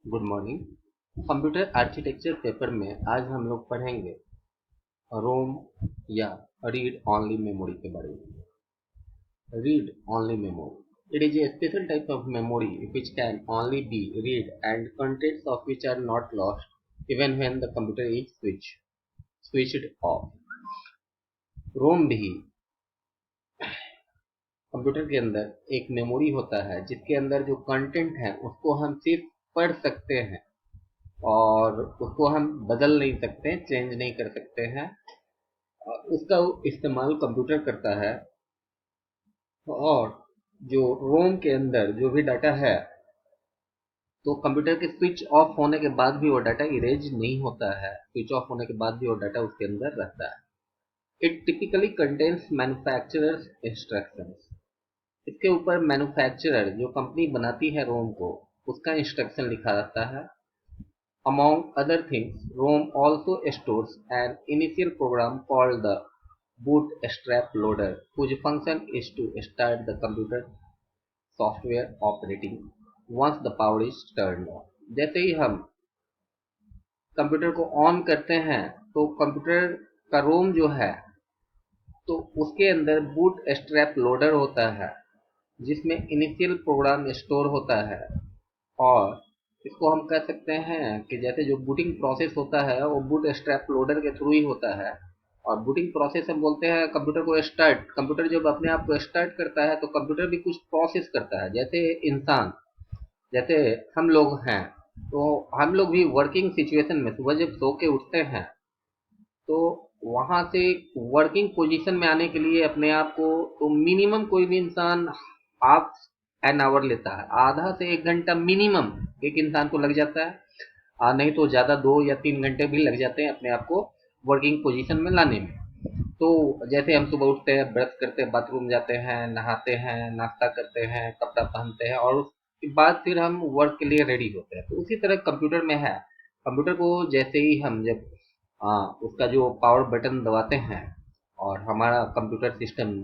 Good morning. Computer architecture paper में आज हम लोग पढ़ेंगे रोम या रीड ऑनली मेमोरी के बारे में। Read only memory, it is a special type of memory which can only be read and contents of which are not lost even when the computer is switched off। रोम भी computer के अंदर एक memory होता है जिसके अंदर जो content है उसको हम सिर्फ पढ़ सकते हैं और उसको हम बदल नहीं सकते, चेंज नहीं कर सकते हैं। उसका इस्तेमाल कंप्यूटर करता है और जो रोम के अंदर जो भी डाटा है तो कंप्यूटर के स्विच ऑफ होने के बाद भी वो डाटा इरेज नहीं होता है। स्विच ऑफ होने के बाद भी वो डाटा उसके अंदर रहता है। It typically contains manufacturers instructions. इसके ऊपर मैन्युफैक्चरर जो कंपनी बनाती है रोम को उसका इंस्ट्रक्शन लिखा रहता है। Among other things, ROM also stores an initial program called the bootstrap loader, whose function is to start the computer software operating once the power is turned on। जैसे ही हम कंप्यूटर को ऑन करते हैं तो computer का रोम जो है तो उसके अंदर बूट स्ट्रैप लोडर होता है जिसमें इनिशियल प्रोग्राम स्टोर होता है। और इसको हम कह सकते हैं कि जैसे जो बूटिंग प्रोसेस होता है वो बूट स्ट्रैप लोडर के थ्रू ही होता है। और बूटिंग प्रोसेस हम बोलते हैं कंप्यूटर को स्टार्ट। कंप्यूटर जब अपने आप को स्टार्ट करता है तो कंप्यूटर भी कुछ प्रोसेस करता है। जैसे इंसान, जैसे हम लोग हैं तो हम लोग भी वर्किंग सिचुएशन में सुबह जब सो के उठते हैं तो वहां से वर्किंग पोजीशन में आने के लिए अपने आप को तो मिनिमम कोई भी इंसान हाफ एन आवर लेता है, आधा से 1 घंटा मिनिमम एक इंसान को लग जाता है। नहीं तो ज़्यादा 2 या 3 घंटे भी लग जाते हैं अपने आप को वर्किंग पोजीशन में लाने में। तो जैसे हम सुबह उठते हैं, ब्रश करते हैं, बाथरूम जाते हैं, नहाते हैं, नाश्ता करते हैं, कपड़ा पहनते हैं और उसके बाद फिर हम वर्क के लिए रेडी होते हैं। तो उसी तरह कंप्यूटर में है। कंप्यूटर को जैसे ही हम जब उसका जो पावर बटन दबाते हैं और हमारा कंप्यूटर सिस्टम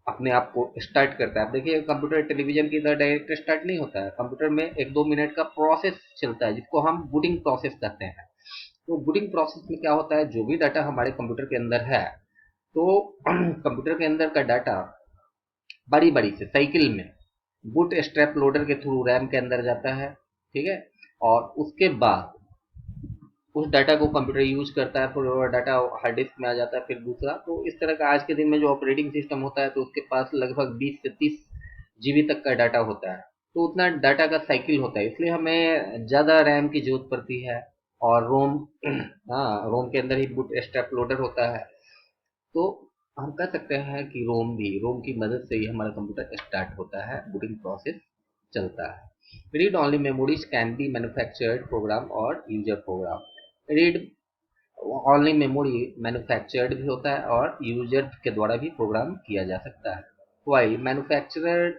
अपने आप को स्टार्ट करता है। अब देखिए कंप्यूटर टेलीविजन की तरह डायरेक्ट स्टार्ट नहीं होता है। कंप्यूटर में 1-2 मिनट का प्रोसेस चलता है जिसको हम बूटिंग प्रोसेस कहते हैं। तो बूटिंग प्रोसेस में क्या होता है, जो भी डाटा हमारे कंप्यूटर के अंदर है तो कंप्यूटर के अंदर का डाटा बड़ी बड़ी से साइकिल में बूट स्ट्रैप लोडर के थ्रू रैम के अंदर जाता है। ठीक है। और उसके बाद उस डाटा को कंप्यूटर यूज करता है, फिर वो डाटा हार्ड डिस्क में आ जाता है, फिर दूसरा। तो इस तरह का आज के दिन में जो ऑपरेटिंग सिस्टम होता है तो उसके पास लगभग 20 से 30 जीबी तक का डाटा होता है। तो उतना डाटा का साइकिल होता है, इसलिए हमें ज़्यादा रैम की जरूरत पड़ती है। और रोम हाँ, रोम के अंदर ही बूट स्ट्रैप लोडर होता है। तो हम कह सकते हैं कि रोम की मदद से ही हमारा कंप्यूटर स्टार्ट होता है, बूटिंग प्रोसेस चलता है। Read only memories can be manufactured program और user program. Read only memory manufactured भी होता है और यूजर के द्वारा भी प्रोग्राम किया जा सकता है। While manufacturer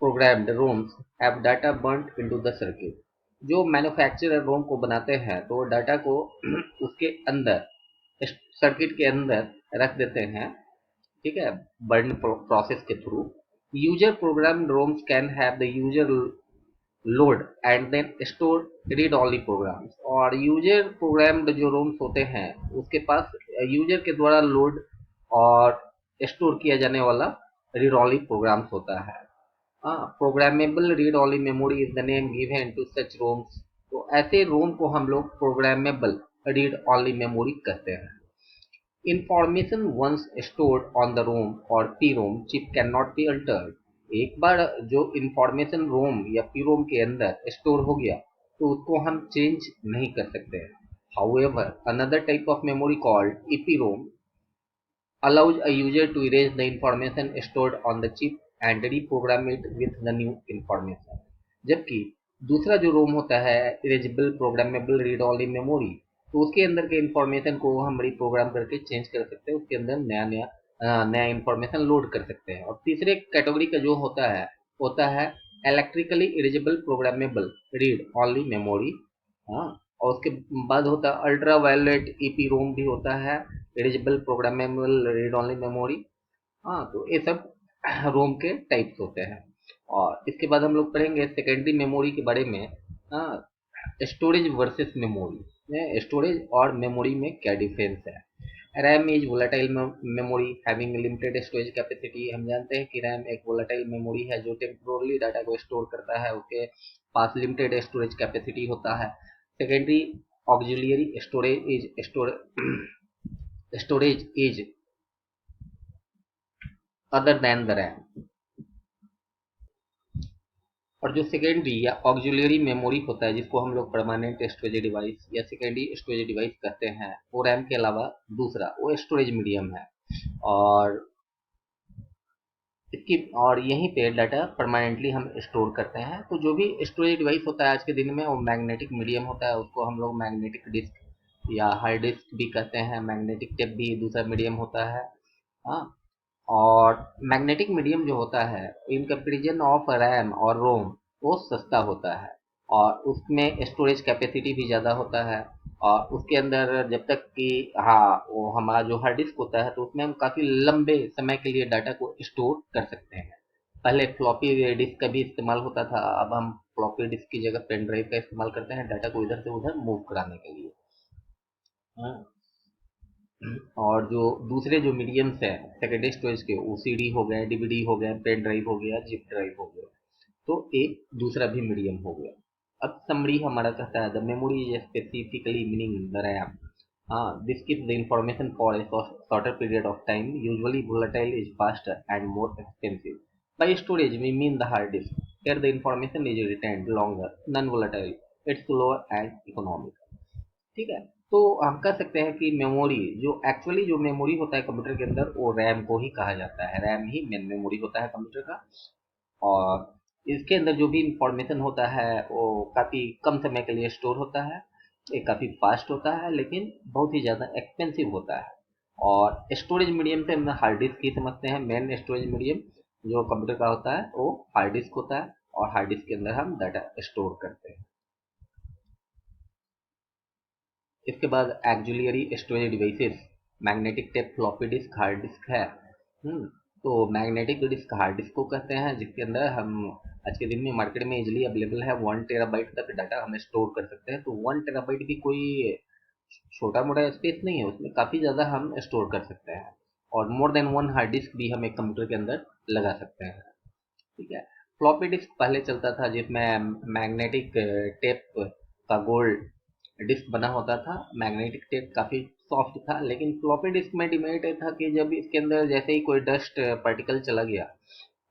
programmed roams have data burned into the circuit. जो मैन्युफैक्चरर रोम को बनाते हैं तो वो डाटा को उसके अंदर सर्किट के अंदर रख देते हैं। ठीक है, बर्न प्रोसेस के through. User program ROMs can have the user load and then store read only programs. और यूजर प्रोग्राम्ड जो रोम्स होते हैं उसके पास यूजर के द्वारा लोड और स्टोर किया जाने वाला रीड ऑनली प्रोग्राम्स होता है। Programmable read only memory is the name given to such ROMs. तो ऐसे रोम को हम लोग प्रोग्रामेबल रीड ऑनली मेमोरी कहते हैं। Information once stored on the ROM or PROM chip cannot be altered। एक बार जो इंफॉर्मेशन रोम या पीरोम के अंदर स्टोर हो गया तो उसको हम चेंज नहीं कर सकते हैं। However, another type of memory called EPROM allows a user to erase the information stored on the chip and reprogram it with the new information। जबकि दूसरा जो रोम होता है erasable programmable read only memory, तो उसके अंदर के इंफॉर्मेशन को हम रिप्रोग्राम करके चेंज कर सकते हैं, उसके अंदर नया इंफॉर्मेशन लोड कर सकते हैं। और तीसरे कैटेगरी का जो होता है electrically erasable programmable read only memory. हाँ, और उसके बाद होता है अल्ट्रा वायलेट ईपी रोम भी होता है, erasable programmable read only memory. हाँ, तो ये सब रोम के टाइप्स होते हैं। और इसके बाद हम लोग पढ़ेंगे सेकेंडरी मेमोरी के बारे में। हाँ, स्टोरेज वर्सेस मेमोरी, स्टोरेज और मेमोरी में क्या डिफरेंस है। RAM is volatile memory having limited storage capacity. हम जानते हैं कि रैम एक वोलेटाइल मेमोरी है जो टेम्पोरली डाटा को स्टोर करता है, उसके पास लिमिटेड स्टोरेज कैपेसिटी होता है। Secondary auxiliary storage is other than the RAM. और जो सेकेंडरी या ऑक्सिलियरी मेमोरी होता है जिसको हम लोग परमानेंट स्टोरेज डिवाइस या सेकेंडरी स्टोरेज डिवाइस कहते हैं, वो रैम के अलावा दूसरा वो स्टोरेज मीडियम है। और इसकी और यहीं पे डाटा परमानेंटली हम स्टोर करते हैं। तो जो भी स्टोरेज डिवाइस होता है आज के दिन में वो मैग्नेटिक मीडियम होता है, उसको हम लोग मैग्नेटिक डिस्क या हार्ड डिस्क भी कहते हैं। मैग्नेटिक टेप भी दूसरा मीडियम होता है। हाँ, और मैग्नेटिक मीडियम जो होता है इन कंपेरिजन ऑफ रैम और रोम वो सस्ता होता है और उसमें स्टोरेज कैपेसिटी भी ज़्यादा होता है। और उसके अंदर जब तक कि हाँ वो हमारा जो हार्ड डिस्क होता है तो उसमें हम काफ़ी लंबे समय के लिए डाटा को स्टोर कर सकते हैं। पहले फ्लॉपी डिस्क का भी इस्तेमाल होता था, अब हम फ्लॉपी डिस्क की जगह पेन ड्राइव का इस्तेमाल करते हैं डाटा को इधर से उधर मूव कराने के लिए। हाँ। और जो दूसरे जो मीडियम्स है सेकेंडरी स्टोरेज के, वो सीडी हो गए, डीवीडी हो गए, पेन ड्राइव हो गया, जिप ड्राइव हो गया। तो एक दूसरा भी मीडियम हो गया। अब समरी हमारा कहता है the memory is specifically meaning the RAM. हाँ, this keeps the information for a shorter period of time, usually volatile is faster and more expensive. By storage we mean the hard disk. Here the information is retained longer, non-volatile, it's slower and economical. ठीक है। तो हम कह सकते हैं कि memory जो actually जो मेमोरी होता है कंप्यूटर के अंदर वो रैम को ही कहा जाता है। रैम ही मेन मेमोरी होता है कंप्यूटर का। और इसके अंदर जो भी इंफॉर्मेशन होता है वो काफ़ी कम समय के लिए स्टोर होता है। ये काफ़ी फास्ट होता है लेकिन बहुत ही ज़्यादा एक्सपेंसिव होता है। और स्टोरेज मीडियम से हम हार्ड डिस्क ही समझते हैं। मेन स्टोरेज मीडियम जो कंप्यूटर का होता है वो हार्ड डिस्क होता है और हार्ड डिस्क के अंदर हम डाटा स्टोर करते हैं। इसके बाद auxiliary storage devices, magnetic tape, floppy disk, hard disk है। तो मैग्नेटिक डिस्क हार्ड डिस्क को कहते हैं जिसके अंदर हम आज के दिन में मार्केट में इजिली अवेलेबल है, 1 टेराबाइट तक डाटा हम स्टोर कर सकते हैं। तो 1 टेराबाइट भी कोई छोटा मोटा स्पेस नहीं है, उसमें काफ़ी ज़्यादा हम स्टोर कर सकते हैं। और more than one hard disk भी हम एक कंप्यूटर के अंदर लगा सकते हैं। ठीक है। फ्लॉपी डिस्क पहले चलता था जिसमें मैग्नेटिक टेप का गोल्ड डिस्क बना होता था। मैग्नेटिक टेप काफ़ी सॉफ्ट था, लेकिन फ्लॉपी डिस्क में डिमेरिट था कि जब इसके अंदर जैसे ही कोई डस्ट पार्टिकल चला गया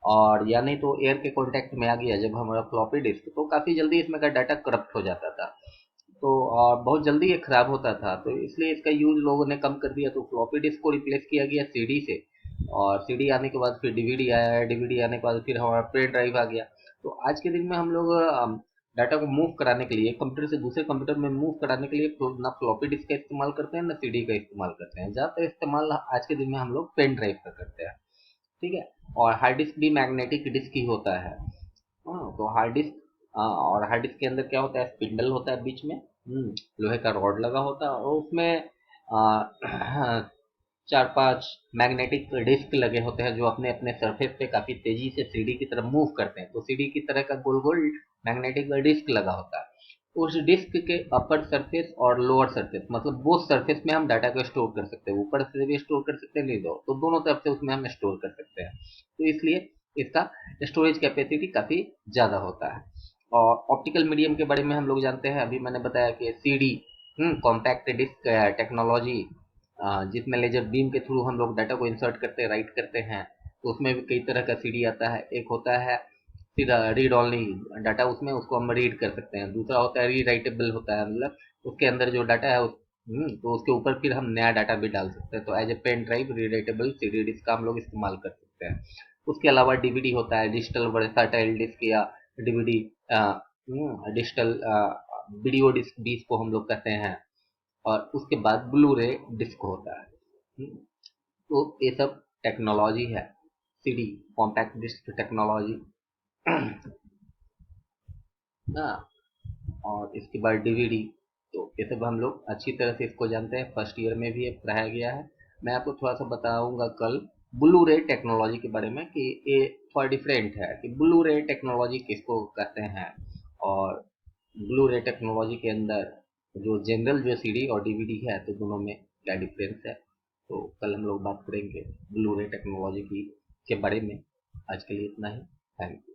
और या नहीं तो एयर के कांटेक्ट में आ गया जब हमारा फ्लॉपी डिस्क, तो काफ़ी जल्दी इसमें का डाटा करप्ट हो जाता था। तो और बहुत जल्दी ये खराब होता था, तो इसलिए इसका यूज लोगों ने कम कर दिया। तो फ्लॉपी डिस्क को रिप्लेस किया गया सीडी से। और सीडी आने के बाद फिर डीवीडी आया, डीवीडी आने के बाद फिर हमारा पेन ड्राइव आ गया। तो आज के दिन में हम लोग डाटा को मूव कराने के लिए कंप्यूटर से दूसरे कंप्यूटर में मूव कराने के लिए ना फ्लॉपी डिस्क का इस्तेमाल करते हैं ना सीडी का इस्तेमाल करते हैं। ज़्यादातर इस्तेमाल आज के दिन में हम लोग पेन ड्राइव का करते हैं। ठीक है। और हार्ड डिस्क भी मैग्नेटिक डिस्क ही होता है। हाँ, तो हार्ड डिस्क, और हार्ड डिस्क के अंदर क्या होता है, स्पिंडल होता है बीच में, लोहे का रॉड लगा होता है और उसमें आ, 4-5 मैग्नेटिक डिस्क लगे होते हैं जो अपने अपने सरफेस पे काफी तेजी से सीडी की तरफ मूव करते हैं। तो सीडी की तरह का गोल गोल मैग्नेटिक डिस्क लगा होता है। उस डिस्क के अपर सरफेस और लोअर सरफेस, मतलब बोथ सरफेस में हम डाटा को स्टोर कर सकते हैं। ऊपर से भी स्टोर कर सकते हैं, नहीं तो दोनों तरफ से उसमें हम स्टोर कर सकते हैं। तो इसलिए इसका स्टोरेज कैपेसिटी काफ़ी ज़्यादा होता है। और ऑप्टिकल मीडियम के बारे में हम लोग जानते हैं, अभी मैंने बताया कि सीडी कॉम्पैक्ट डिस्क टेक्नोलॉजी, जिसमें लेजर बीम के थ्रू हम लोग डाटा को इंसर्ट करते हैं, राइट करते हैं। तो उसमें भी कई तरह का सीडी आता है। एक होता है सीधा रीड ऑनली डाटा, उसमें उसको हम रीड कर सकते हैं। दूसरा होता है री राइटेबल होता है, मतलब उसके अंदर जो डाटा है तो उसके ऊपर फिर हम नया डाटा भी डाल सकते हैं। तो एज ए पेन ड्राइव री राइटेबल सीडी डिस्क का हम लोग इस्तेमाल कर सकते हैं। उसके अलावा डीवीडी होता है, डिजिटल वर्सटाइल डिस्क या डीवीडी डिजिटल वीडियो डिस्क भी इसको हम लोग कहते हैं। और उसके बाद ब्लू रे डिस्क होता है। तो ये सब टेक्नोलॉजी है, सीडी कॉम्पैक्ट डिस्क टेक्नोलॉजी। हाँ, और इसके बाद डीवीडी। तो ये सब हम लोग अच्छी तरह से इसको जानते हैं, फर्स्ट ईयर में भी ये पढ़ाया गया है। मैं आपको थोड़ा सा बताऊंगा कल ब्लू रे टेक्नोलॉजी के बारे में कि ये थोड़ा डिफरेंट है कि ब्लू रे टेक्नोलॉजी किसको कहते हैं। और ब्लू रे टेक्नोलॉजी के अंदर जो जनरल जो सीडी और डीवीडी है, तो दोनों में क्या डिफरेंस है, तो कल हम लोग बात करेंगे ब्लू रे टेक्नोलॉजी की के बारे में। आज के लिए इतना ही। Thank you.